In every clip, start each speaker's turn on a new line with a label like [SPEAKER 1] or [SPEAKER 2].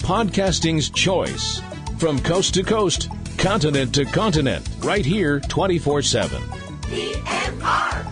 [SPEAKER 1] podcasting's choice. From coast to coast, continent to continent, right here 24/7.
[SPEAKER 2] PNR.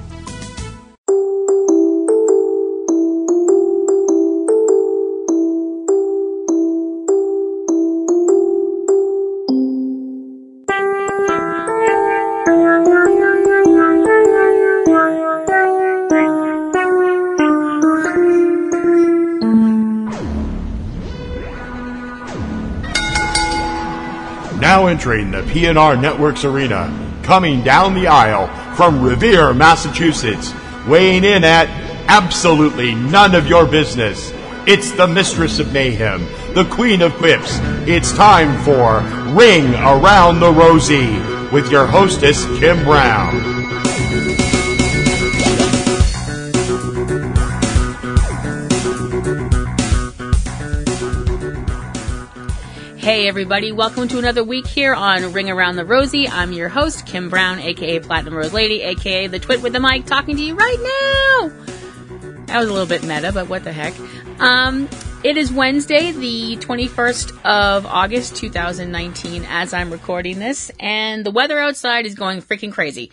[SPEAKER 3] Now entering the PNRNetworks arena, coming down the aisle from Revere, Massachusetts, weighing in at absolutely none of your business. It's the Mistress of Mayhem, the Queen of Quips. It's time for Ring Around the Rosie with your hostess, Kim Brown.
[SPEAKER 4] Hey everybody, welcome to another week here on Ring Around the Rosie. I'm your host, Kim Brown, aka Platinum Rose Lady, aka the twit with the mic, talking to you right now. That was a little bit meta, but what the heck. It is Wednesday, the 21st of August, 2019, as I'm recording this, and the weather outside is going freaking crazy.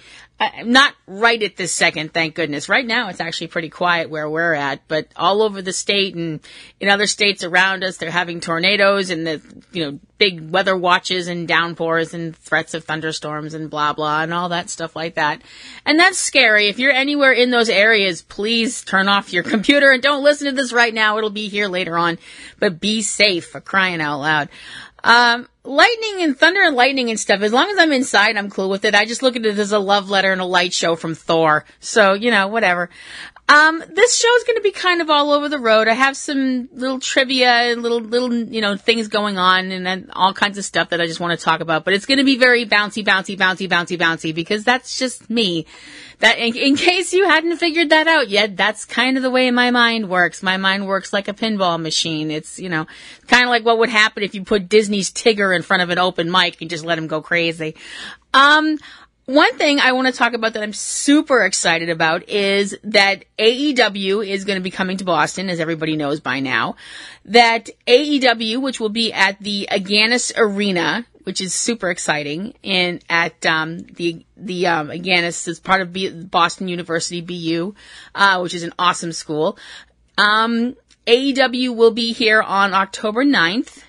[SPEAKER 4] Not right at this second, thank goodness. Right now, it's actually pretty quiet where we're at, but all over the state and in other states around us, they're having tornadoes and big weather watches and downpours and threats of thunderstorms and blah, blah, and all that stuff like that. And that's scary. If you're anywhere in those areas, please turn off your computer and don't listen to this right now. It'll be here later on, but be safe, for crying out loud. Lightning and thunder and lightning and stuff, as long as I'm inside, I'm cool with it. I just look at it as a love letter and a light show from Thor. So, whatever. This show's going to be kind of all over the road. I have some little trivia and little, things going on and then all kinds of stuff that I just want to talk about. But it's going to be very bouncy, because that's just me. That, in case you hadn't figured that out yet, that's kind of the way my mind works. My mind works like a pinball machine. It's, kind of like what would happen if you put Disney's Tigger in front of an open mic and just let him go crazy. One thing I want to talk about that I'm super excited about is that AEW is going to be coming to Boston, as everybody knows by now. That AEW, which will be at the Agganis Arena, which is super exciting, and at the Agganis is part of Boston University, BU, which is an awesome school. AEW will be here on October 9th,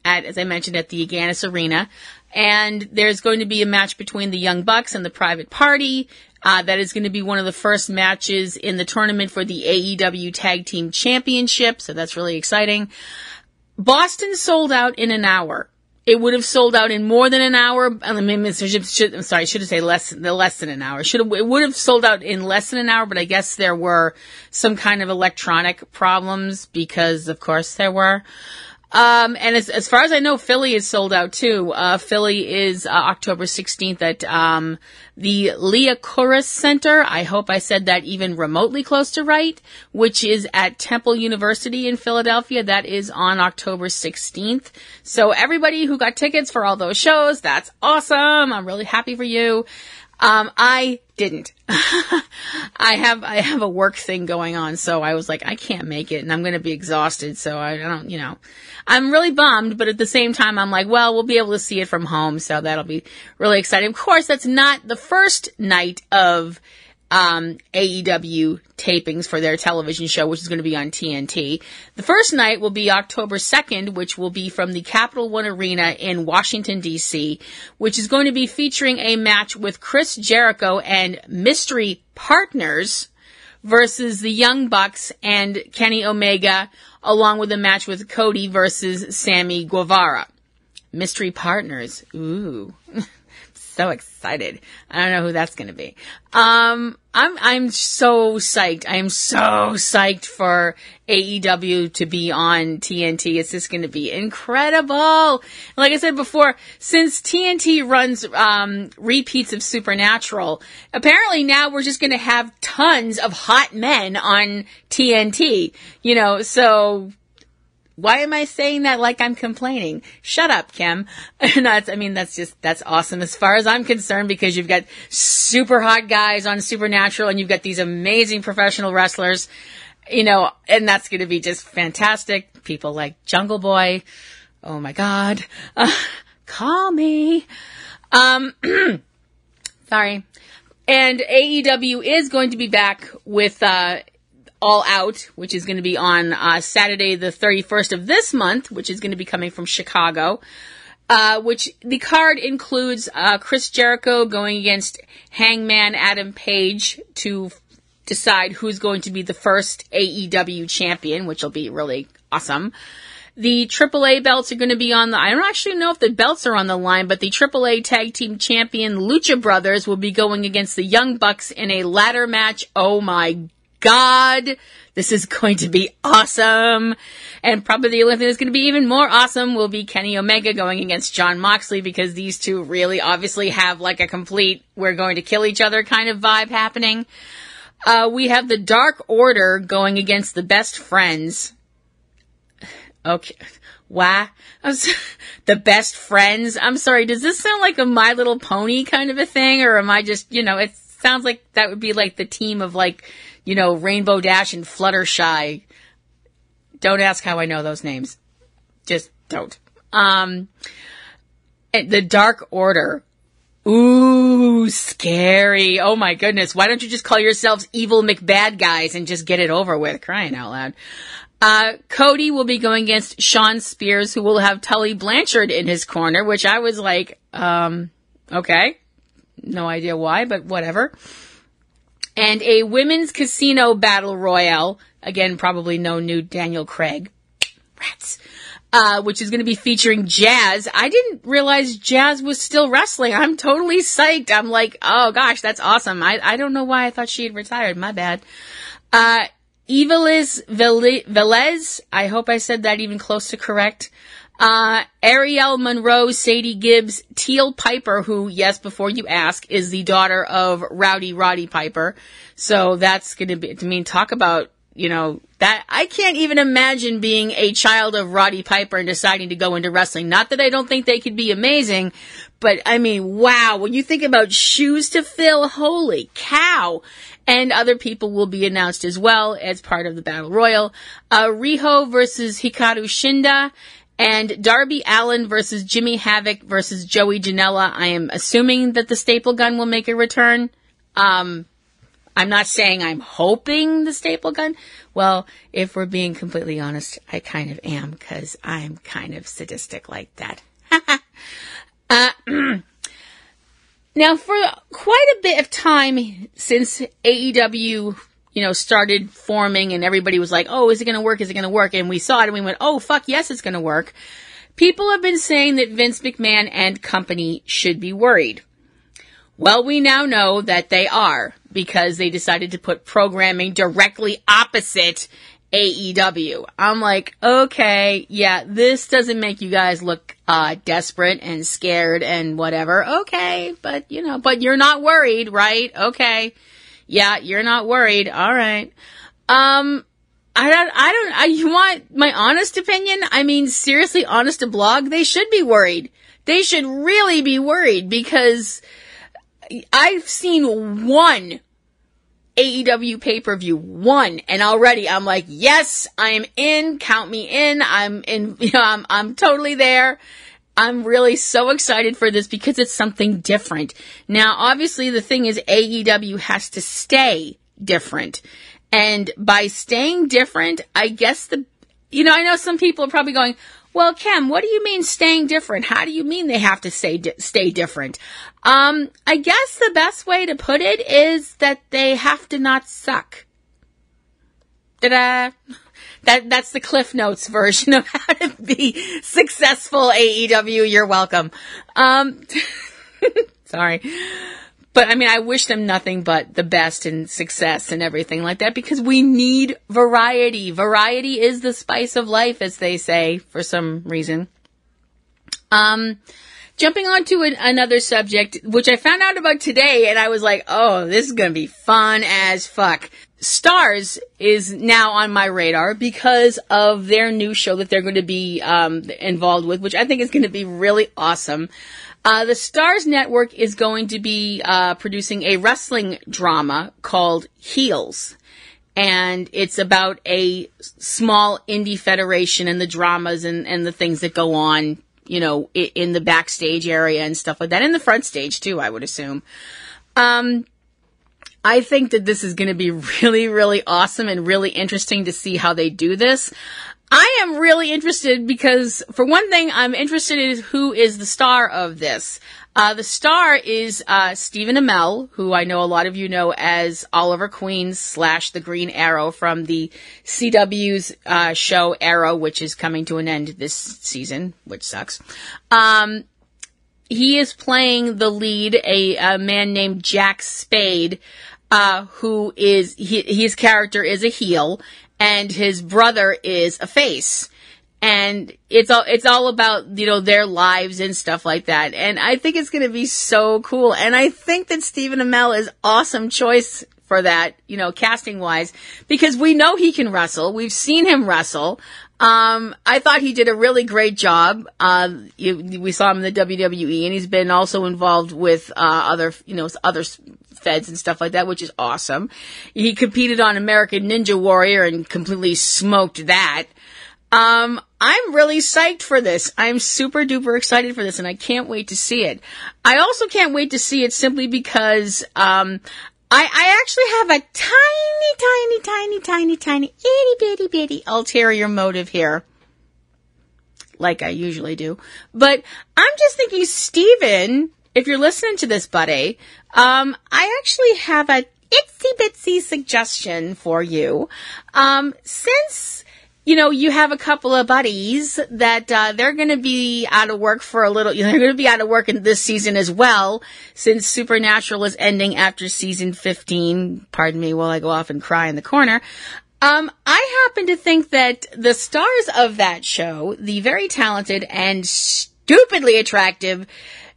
[SPEAKER 4] as I mentioned, at the Agganis Arena. And there's going to be a match between the Young Bucks and the Private Party. That is going to be one of the first matches in the tournament for the AEW Tag Team Championship. So that's really exciting. Boston sold out in an hour. It would have sold out in more than an hour. I should have said less than an hour. It would have sold out in less than an hour, but I guess there were some kind of electronic problems because, of course, there were. And as far as I know, Philly is sold out too. Philly is October 16th at the Liacouras Center. I hope I said that even remotely close to right, which is at Temple University in Philadelphia. That is on October 16th. So everybody who got tickets for all those shows, that's awesome. I'm really happy for you. I didn't. I have a work thing going on, so I was like, I can't make it, and I'm going to be exhausted, so I don't, I'm really bummed, but at the same time, I'm like, well, we'll be able to see it from home, so that'll be really exciting. Of course, that's not the first night of AEW tapings for their television show, which is going to be on TNT. The first night will be October 2nd, which will be from the Capital One Arena in Washington, D.C., which is going to be featuring a match with Chris Jericho and Mystery Partners versus the Young Bucks and Kenny Omega, along with a match with Cody versus Sammy Guevara. Mystery Partners. Ooh. So excited. I don't know who that's going to be. I'm so psyched. I am so psyched for AEW to be on TNT. It's just going to be incredible. Like I said before, since TNT runs repeats of Supernatural, apparently now we're just going to have tons of hot men on TNT. So why am I saying that like I'm complaining? Shut up, Kim. That's awesome as far as I'm concerned, because you've got super hot guys on Supernatural and you've got these amazing professional wrestlers. and that's going to be just fantastic. People like Jungle Boy. Oh my God. Call me. Sorry. And AEW is going to be back with, All Out, which is going to be on, Saturday the 31st of this month, which is going to be coming from Chicago. Which the card includes, Chris Jericho going against Hangman Adam Page to decide who's going to be the first AEW champion, which will be really awesome. The AAA belts are going to be on I don't actually know if the belts are on the line, but the AAA Tag Team Champion Lucha Brothers will be going against the Young Bucks in a ladder match. Oh my God. This is going to be awesome. And probably the only thing that's going to be even more awesome will be Kenny Omega going against Jon Moxley, because these two really obviously have like a complete we're going to kill each other kind of vibe happening. We have the Dark Order going against the Best Friends. Okay. Wow. The Best Friends. I'm sorry. Does this sound like a My Little Pony kind of a thing? Or am I just, it sounds like that would be like the team of like, Rainbow Dash and Fluttershy. Don't ask how I know those names. Just don't. The Dark Order. Ooh, scary. Oh my goodness. Why don't you just call yourselves Evil McBad Guys and just get it over with? Crying out loud. Cody will be going against Sean Spears, who will have Tully Blanchard in his corner, which I was like, okay. No idea why, but whatever. And a women's casino battle royale. Again, probably no new Daniel Craig. Rats. Which is going to be featuring Jazz. I didn't realize Jazz was still wrestling. I'm totally psyched. I'm like, oh gosh, that's awesome. I don't know why I thought she had retired. My bad. Evelis Velez. I hope I said that even close to correct. Ariel Monroe, Sadie Gibbs, Teal Piper, who, yes, before you ask, is the daughter of Rowdy Roddy Piper. So that's going to be, talk about, that I can't even imagine being a child of Roddy Piper and deciding to go into wrestling. Not that I don't think they could be amazing, but wow, when you think about shoes to fill, holy cow. And other people will be announced as well as part of the Battle Royal. Riho versus Hikaru Shinda. And Darby Allin versus Jimmy Havoc versus Joey Janela. I am assuming that the staple gun will make a return. I'm not saying I'm hoping the staple gun. Well, if we're being completely honest, I kind of am, because I'm kind of sadistic like that. Now, for quite a bit of time since AEW, started forming and everybody was like, oh, is it going to work? Is it going to work? And we saw it and we went, oh, fuck, yes, it's going to work. People have been saying that Vince McMahon and company should be worried. Well, we now know that they are, because they decided to put programming directly opposite AEW. I'm like, okay, yeah, this doesn't make you guys look desperate and scared and whatever. Okay, but you're not worried, right? Okay. Yeah, you're not worried. All right. You want my honest opinion? Seriously, honest to blog, they should be worried. They should really be worried, because I've seen one AEW pay-per-view, one, and already I'm like, yes, I am in, count me in, I'm in, I'm totally there. I'm really so excited for this because it's something different. Now, obviously the thing is AEW has to stay different. And by staying different, I guess I know some people are probably going, well, Kim, what do you mean staying different? How do you mean they have to stay different? I guess the best way to put it is that they have to not suck. Ta-da! That's the Cliff Notes version of how to be successful AEW. You're welcome. Sorry. But I wish them nothing but the best and success and everything like that, because we need variety. Variety is the spice of life, as they say, for some reason. Jumping on to another subject, which I found out about today, and I was like, oh, this is going to be fun as fuck. Stars is now on my radar because of their new show that they're going to be involved with, which I think is going to be really awesome. The Stars Network is going to be producing a wrestling drama called Heels. And it's about a small indie federation and the dramas and the things that go on, you know, in the backstage area and stuff like that. In the front stage, too, I would assume. I think that this is going to be really, really awesome and really interesting to see how they do this. I am really interested because, for one thing, I'm interested in who is the star of this. The star is Stephen Amell, who I know a lot of you know as Oliver Queen / the Green Arrow from the CW's show Arrow, which is coming to an end this season, which sucks. He is playing the lead, a man named Jack Spade, who is, his character is a heel, and his brother is a face. And it's all about, you know, their lives and stuff like that. And I think it's going to be so cool. And I think that Stephen Amell is awesome choice for that, you know, casting wise, because we know he can wrestle. We've seen him wrestle. I thought he did a really great job. We saw him in the WWE, and he's been also involved with, other feds and stuff like that, which is awesome. He competed on American Ninja Warrior and completely smoked that. I'm really psyched for this. I'm super duper excited for this, and I can't wait to see it. I also can't wait to see it simply because, I actually have a tiny, itty bitty ulterior motive here. Like I usually do. But I'm just thinking, Steven, if you're listening to this, buddy, I actually have a itsy bitsy suggestion for you. Since, you know, you have a couple of buddies that, they're gonna be out of work for a little, they're gonna be out of work in this season as well, since Supernatural is ending after season 15. Pardon me while I go off and cry in the corner. I happen to think that the stars of that show, the very talented and stupidly attractive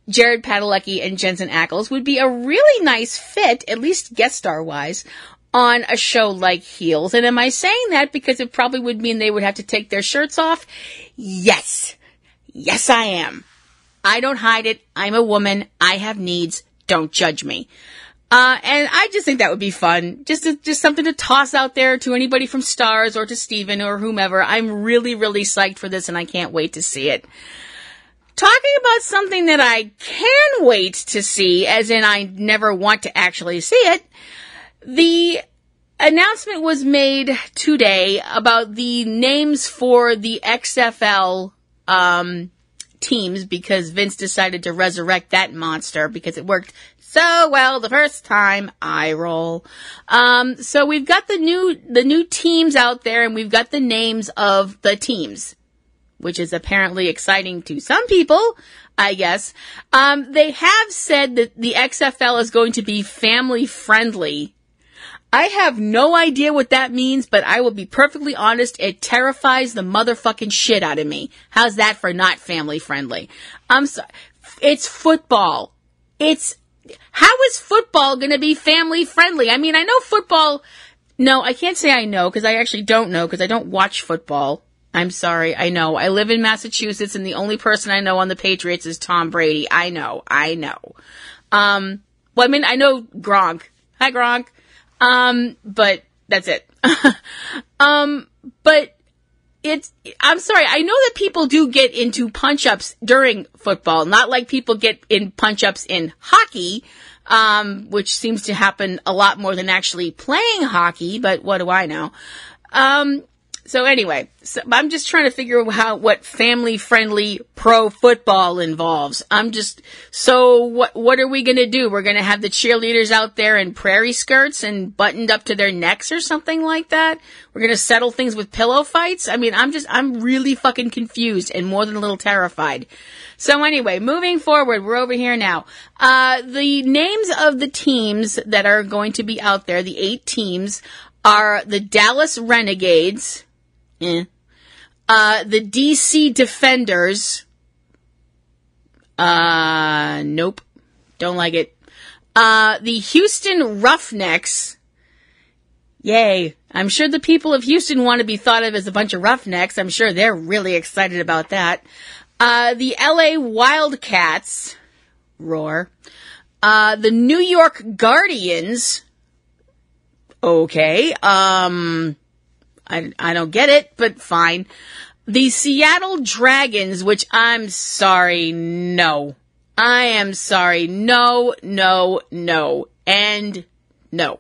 [SPEAKER 4] Jared Padalecki and Jensen Ackles, would be a really nice fit, at least guest star wise, on a show like Heels. And am I saying that because it probably would mean they would have to take their shirts off? Yes. Yes, I am. I don't hide it. I'm a woman. I have needs. Don't judge me. And I just think that would be fun. Just something to toss out there to anybody from Stars or to Steven or whomever. I'm really, really psyched for this, and I can't wait to see it. Talking about something that I can wait to see, as in I never want to actually see it, the announcement was made today about the names for the XFL teams, because Vince decided to resurrect that monster because it worked so well the first time. I roll. So we've got the new teams out there, and we've got the names of the teams, which is apparently exciting to some people, I guess. They have said that the XFL is going to be family friendly. I have no idea what that means, but I will be perfectly honest, it terrifies the motherfucking shit out of me. How's that for not family friendly? I'm sorry. It's football. How is football gonna be family friendly? I mean, I know football. No, I can't say I know, because I actually don't know, because I don't watch football. I'm sorry, I know. I live in Massachusetts, and the only person I know on the Patriots is Tom Brady. I know. Well, I mean, I know Gronk. Hi, Gronk. But that's it. But I'm sorry, I know that people do get into punch-ups during football, not like people get in punch-ups in hockey, which seems to happen a lot more than actually playing hockey, but what do I know? So anyway, I'm just trying to figure out what family-friendly pro football involves. What are we going to do? We're going to have the cheerleaders out there in prairie skirts and buttoned up to their necks or something like that? We're going to settle things with pillow fights? I mean, I'm really fucking confused and more than a little terrified. So anyway, moving forward, we're over here now. The names of the teams that are going to be out there, the 8 teams, are the Dallas Renegades, the DC Defenders, nope, don't like it, the Houston Roughnecks, yay, I'm sure the people of Houston want to be thought of as a bunch of roughnecks, I'm sure they're really excited about that, the LA Wildcats, roar, the New York Guardians, Okay, I don't get it, but fine. The Seattle Dragons, which I'm sorry, no. I am sorry, no, and no.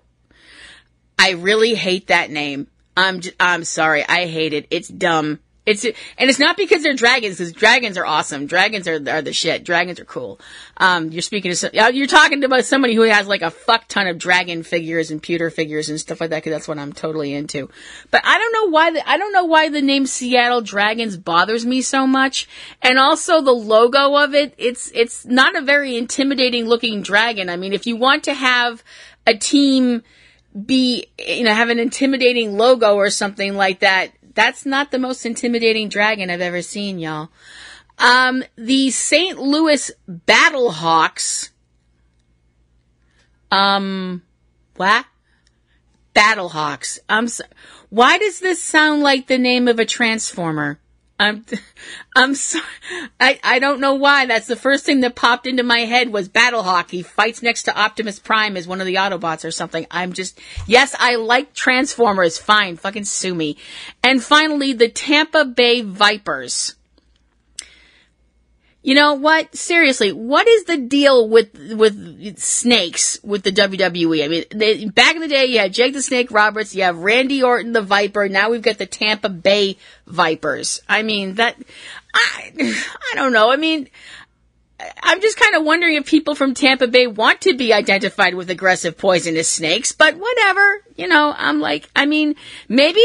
[SPEAKER 4] I really hate that name. I'm sorry, I hate it. It's dumb. And it's not because they're dragons, because dragons are awesome. Dragons are the shit. Dragons are cool. You're talking about somebody who has like a fuck ton of dragon figures and pewter figures and stuff like that, because that's what I'm totally into. But I don't know why the name Seattle Dragons bothers me so much. And also the logo of it, it's not a very intimidating looking dragon. I mean, if you want to have a team have an intimidating logo or something like that, that's not the most intimidating dragon I've ever seen, y'all. The St. Louis Battlehawks. What? Battlehawks. Why does this sound like the name of a Transformer? I'm sorry. I don't know why. That's the first thing that popped into my head was Battlehawk. He fights next to Optimus Prime as one of the Autobots or something. Yes, I like Transformers. Fine. Fucking sue me. And finally, the Tampa Bay Vipers. You know what? Seriously, what is the deal with snakes with the WWE? I mean, back in the day, you had Jake the Snake Roberts, you have Randy Orton the Viper, now we've got the Tampa Bay Vipers. I mean, I don't know. I mean, I'm just kind of wondering if people from Tampa Bay want to be identified with aggressive poisonous snakes, but whatever. Maybe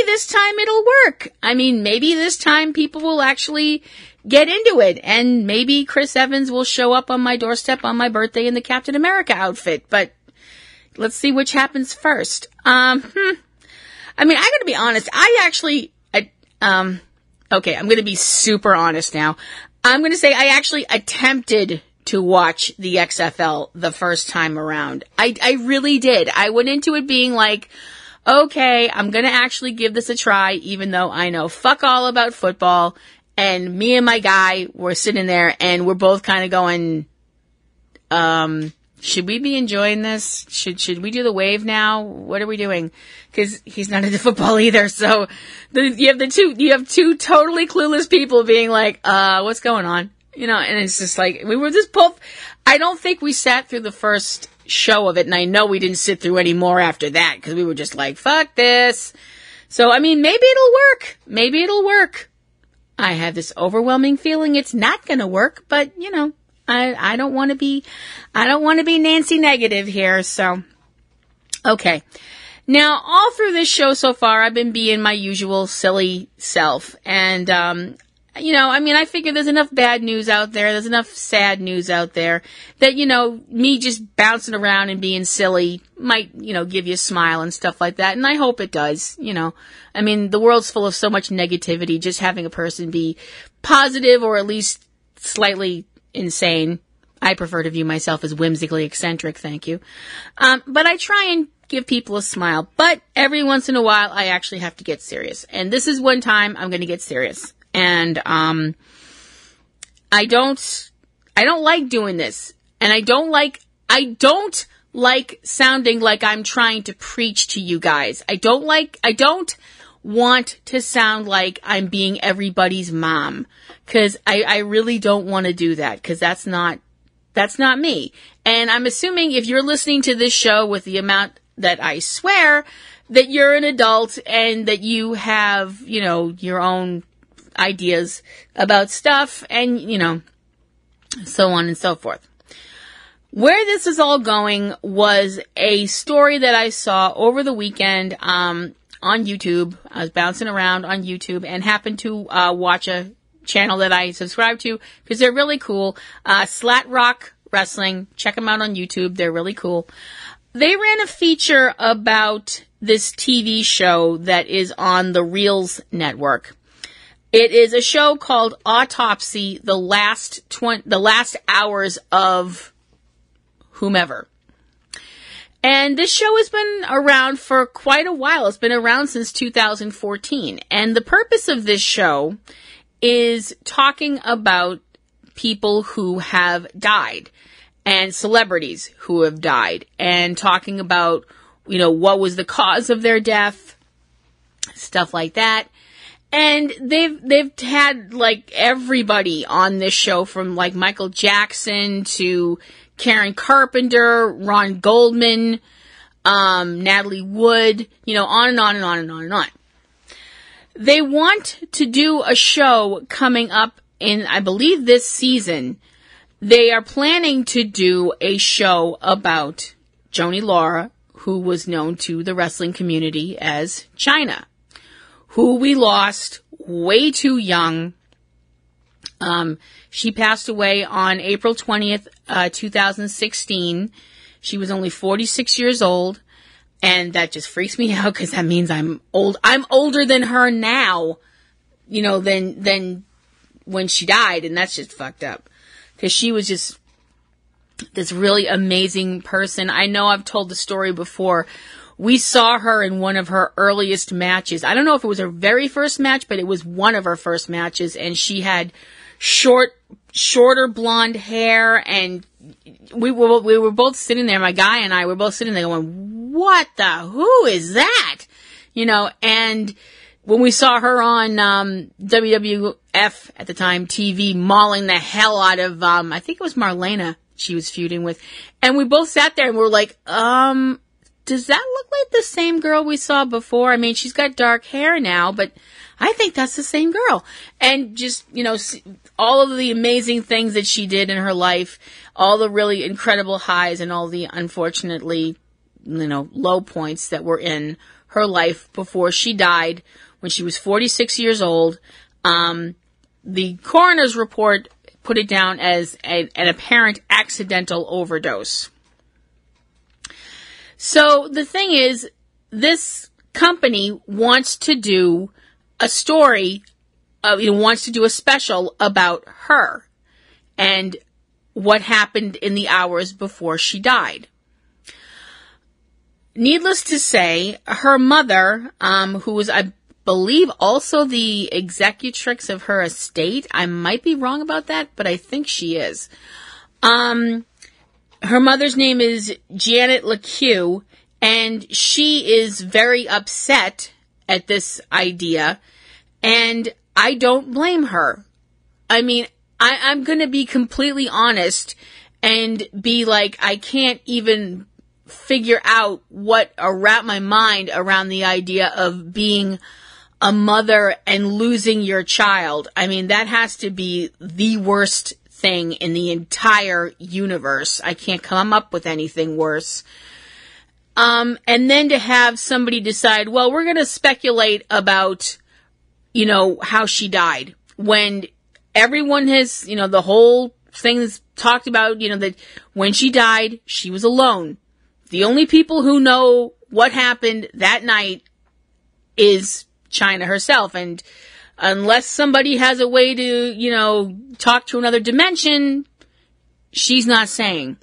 [SPEAKER 4] this time it'll work. I mean, maybe this time people will actually get into it, and maybe Chris Evans will show up on my doorstep on my birthday in the Captain America outfit, but let's see which happens first. I gotta be honest, okay, I'm gonna be super honest now. I'm gonna say I actually attempted to watch the XFL the first time around. I really did. I went into it being like, okay, I'm gonna actually give this a try, even though I know fuck all about football. And me and my guy were sitting there and we're both kind of going, should we be enjoying this? Should we do the wave now? What are we doing? Cause he's not into football either. So you have two totally clueless people being like, what's going on? And it's just like, we were just both, I don't think we sat through the first show of it. And I know we didn't sit through any more after that because we were just like, fuck this. So, maybe it'll work. Maybe it'll work. I have this overwhelming feeling it's not going to work, but I don't want to be Nancy negative here. So, okay. Now, all through this show so far, I've been being my usual silly self. And, I figure there's enough bad news out there. There's enough sad news out there that, me just bouncing around and being silly might, give you a smile and stuff like that. And I hope it does, the world's full of so much negativity. Just having a person be positive or at least slightly insane. I prefer to view myself as whimsically eccentric. Thank you. But I try and give people a smile. But every once in a while, I actually have to get serious. And this is one time I'm going to get serious. And, I don't like doing this. And I don't like sounding like I'm trying to preach to you guys. I don't want to sound like I'm being everybody's mom. Cause I really don't want to do that. Cause that's not me. And I'm assuming if you're listening to this show with the amount that I swear, that you're an adult and that you have, your own ideas about stuff and, so on and so forth. Where this is all going was a story that I saw over the weekend, on YouTube. I was bouncing around on YouTube and happened to, watch a channel that I subscribe to because they're really cool. SlatRock Wrestling. Check them out on YouTube. They're really cool. They ran a feature about this TV show that is on the Reelz network. It is a show called Autopsy, the last hours of whomever. And this show has been around for quite a while. It's been around since 2014. And the purpose of this show is talking about people who have died and celebrities who have died and talking about, what was the cause of their death, stuff like that. And they've had like everybody on this show, from like Michael Jackson to Karen Carpenter, Ron Goldman, Natalie Wood, on and on and on and on and on. They want to do a show coming up in, I believe, this season. They are planning to do a show about Joni Laura, who was known to the wrestling community as Chyna, who we lost way too young. She passed away on April 20th, 2016. She was only 46 years old, and that just freaks me out because that means I'm old. I'm older than her now, than when she died, and that's just fucked up because she was just this really amazing person. I know I've told the story before. We saw her in one of her earliest matches. I don't know if it was her very first match, but it was one of her first matches, and she had shorter blonde hair, and we were both sitting there, my guy and I were both sitting there going, who is that? And when we saw her on WWF at the time, TV, mauling the hell out of, I think it was Marlena she was feuding with, and we both sat there and we were like, does that look like the same girl we saw before? I mean, she's got dark hair now, but I think that's the same girl. And just, all of the amazing things that she did in her life, all the really incredible highs and all the unfortunately, low points that were in her life before she died when she was 46 years old. The coroner's report put it down as an apparent accidental overdose. So the thing is, this company wants to do a story, wants to do a special about her and what happened in the hours before she died. Needless to say, her mother, who was, I believe, also the executrix of her estate, I might be wrong about that, but I think she is. Her mother's name is Janet LeCue, and she is very upset at this idea, and I don't blame her. I mean, I'm going to be completely honest and be like, I can't even figure out or wrap my mind around the idea of being a mother and losing your child. I mean, that has to be the worst thing in the entire universe. I can't come up with anything worse. And then to have somebody decide, well, we're going to speculate about, how she died, when everyone has, the whole thing is talked about, that when she died, she was alone. The only people who know what happened that night is Chyna herself. And unless somebody has a way to, talk to another dimension, she's not saying.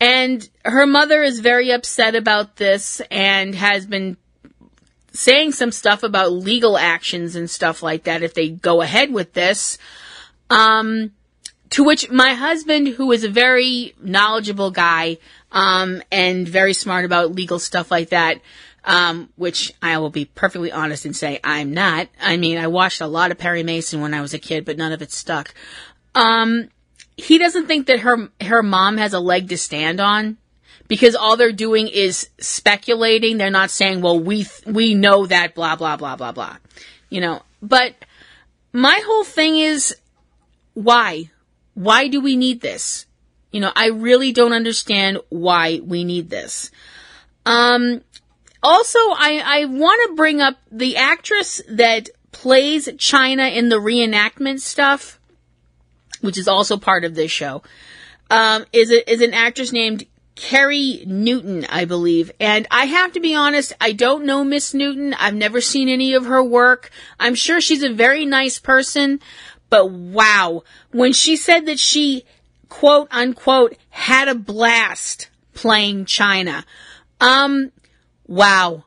[SPEAKER 4] And her mother is very upset about this and has been saying some stuff about legal actions and stuff like that if they go ahead with this. To which my husband, who is a very knowledgeable guy, and very smart about legal stuff like that, which I will be perfectly honest and say I'm not. I mean, I watched a lot of Perry Mason when I was a kid, but none of it stuck. He doesn't think that her mom has a leg to stand on, because all they're doing is speculating. They're not saying, well, we know that, blah, blah, blah, blah, blah. But my whole thing is, why? Why do we need this? I really don't understand why we need this. Also, I want to bring up the actress that plays Chyna in the reenactment stuff, which is also part of this show, is an actress named Carrie Newton, I believe. And I have to be honest, I don't know Miss Newton. I've never seen any of her work. I'm sure she's a very nice person, but wow. When she said that she, quote unquote, had a blast playing Chyna. Wow.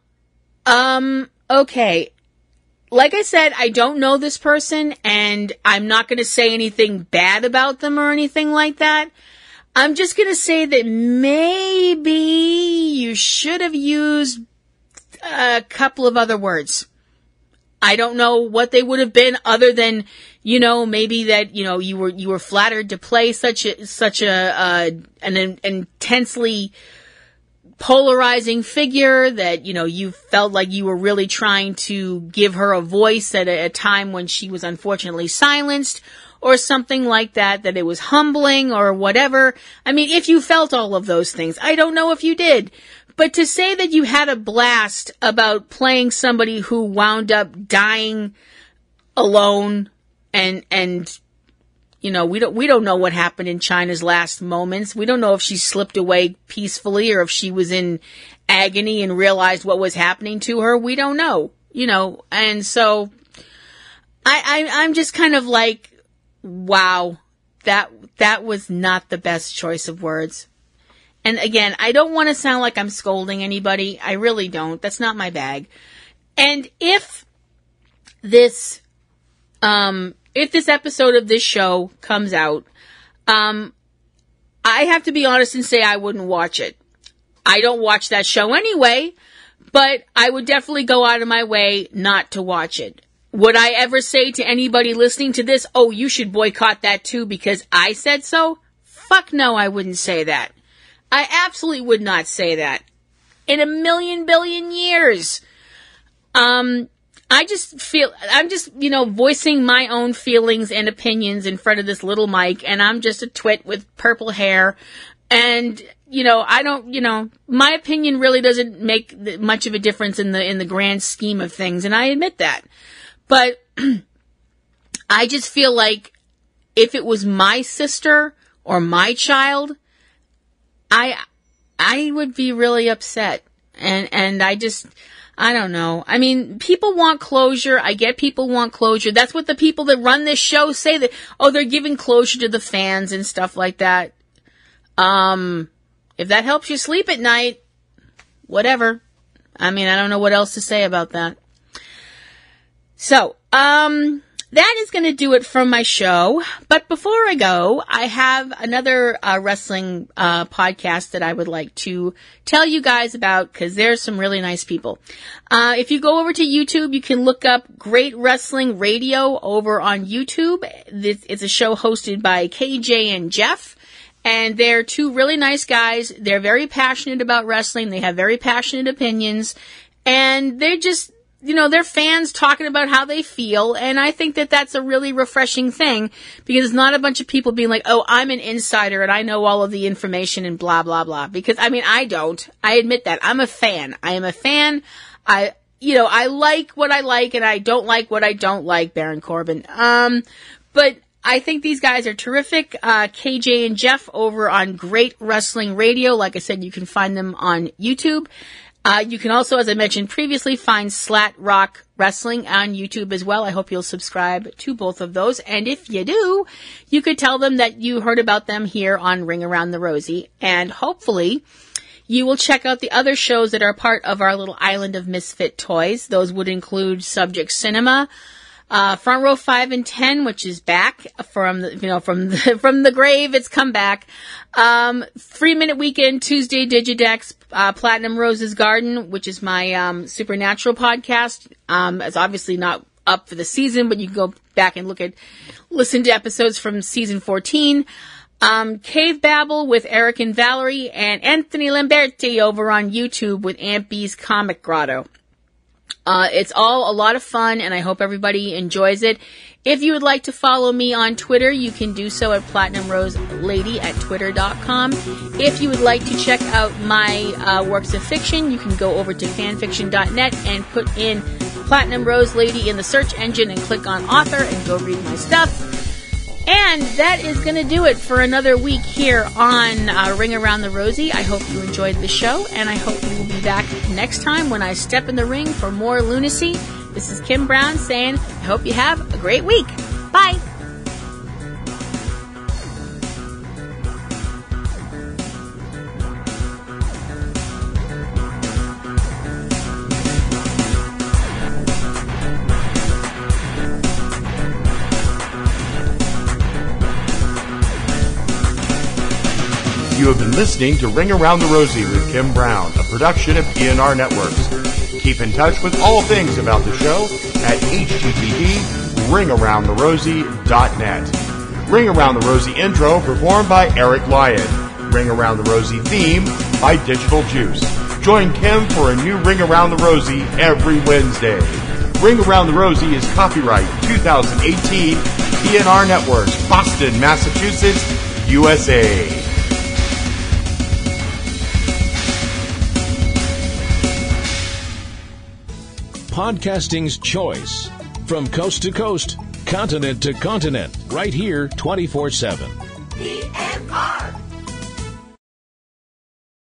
[SPEAKER 4] Okay. Like I said, I don't know this person, and I'm not going to say anything bad about them or anything like that. I'm just going to say that maybe you should have used a couple of other words. I don't know what they would have been other than, maybe that, you were flattered to play such an intensely polarizing figure that, you felt like you were really trying to give her a voice at a time when she was unfortunately silenced, or something like that it was humbling or whatever. I mean, if you felt all of those things, I don't know if you did. But to say that you had a blast about playing somebody who wound up dying alone and we don't know what happened in Chyna's last moments. We don't know if she slipped away peacefully or if she was in agony and realized what was happening to her. We don't know, and so I'm just kind of like, wow, that was not the best choice of words. And again, I don't want to sound like I'm scolding anybody. I really don't. That's not my bag. And if this episode of this show comes out, I have to be honest and say I wouldn't watch it. I don't watch that show anyway, but I would definitely go out of my way not to watch it. Would I ever say to anybody listening to this, oh, you should boycott that too because I said so? Fuck no, I wouldn't say that. I absolutely would not say that. In a million billion years. I'm just, voicing my own feelings and opinions in front of this little mic, and I'm just a twit with purple hair. And, my opinion really doesn't make much of a difference in the grand scheme of things, and I admit that. But I just feel like if it was my sister or my child, I would be really upset. And I don't know. I mean, people want closure. I get people want closure. That's what the people that run this show say, that, they're giving closure to the fans and stuff like that. If that helps you sleep at night, whatever. I mean, I don't know what else to say about that. So, that is going to do it from my show. But before I go, I have another wrestling podcast that I would like to tell you guys about, because there's some really nice people. If you go over to YouTube, you can look up Great Wrestling Radio over on YouTube. It's a show hosted by KJ and Jeff. And they're two really nice guys. They're very passionate about wrestling. They have very passionate opinions. And they're just, they're fans talking about how they feel, and I think that that's a really refreshing thing, because it's not a bunch of people being like, oh, I'm an insider and I know all of the information and blah, blah, blah. Because, I don't. I admit that. I'm a fan. I am a fan. I like what I like and I don't like what I don't like, Baron Corbin. But I think these guys are terrific. KJ and Jeff over on Great Wrestling Radio. Like I said, you can find them on YouTube. You can also, as I mentioned previously, find SlatRock Wrestling on YouTube as well. I hope you'll subscribe to both of those. And if you do, you could tell them that you heard about them here on Ring Around The Rosie. And hopefully you will check out the other shows that are part of our little island of misfit toys. Those would include Subject Cinema, Front Row 5 and 10, which is back from the grave. It's come back. 3 Minute Weekend, Tuesday, Digidex, Platinum Rose's Garden, which is my, supernatural podcast. It's obviously not up for the season, but you can go back and listen to episodes from season 14. Cavebabble with Eric and Valerie, and Anthony Lamberti over on YouTube with Aunt B's Comic Grotto. It's all a lot of fun, and I hope everybody enjoys it. If you would like to follow me on Twitter, you can do so at PlatinumRoseLady at Twitter.com. If you would like to check out my works of fiction, you can go over to fanfiction.net and put in Platinum Rose Lady in the search engine and click on author and go read my stuff. And that is going to do it for another week here on Ring Around the Rosie. I hope you enjoyed the show, and I hope you will be back next time when I step in the ring for more lunacy. This is Kim Brown saying, I hope you have a great week. Bye.
[SPEAKER 3] You have been listening to Ring Around the Rosie with Kim Brown, a production of PNR Networks. Keep in touch with all things about the show at http://ringaroundtherosie.net. Ring Around the Rosie intro performed by Eric Lyon. Ring Around the Rosie theme by Digital Juice. Join Kim for a new Ring Around the Rosie every Wednesday. Ring Around the Rosie is copyright 2018 PNR Networks, Boston, Massachusetts, USA.
[SPEAKER 1] Podcasting's choice. From coast to coast, continent to continent, right here 24/7.
[SPEAKER 2] PNR.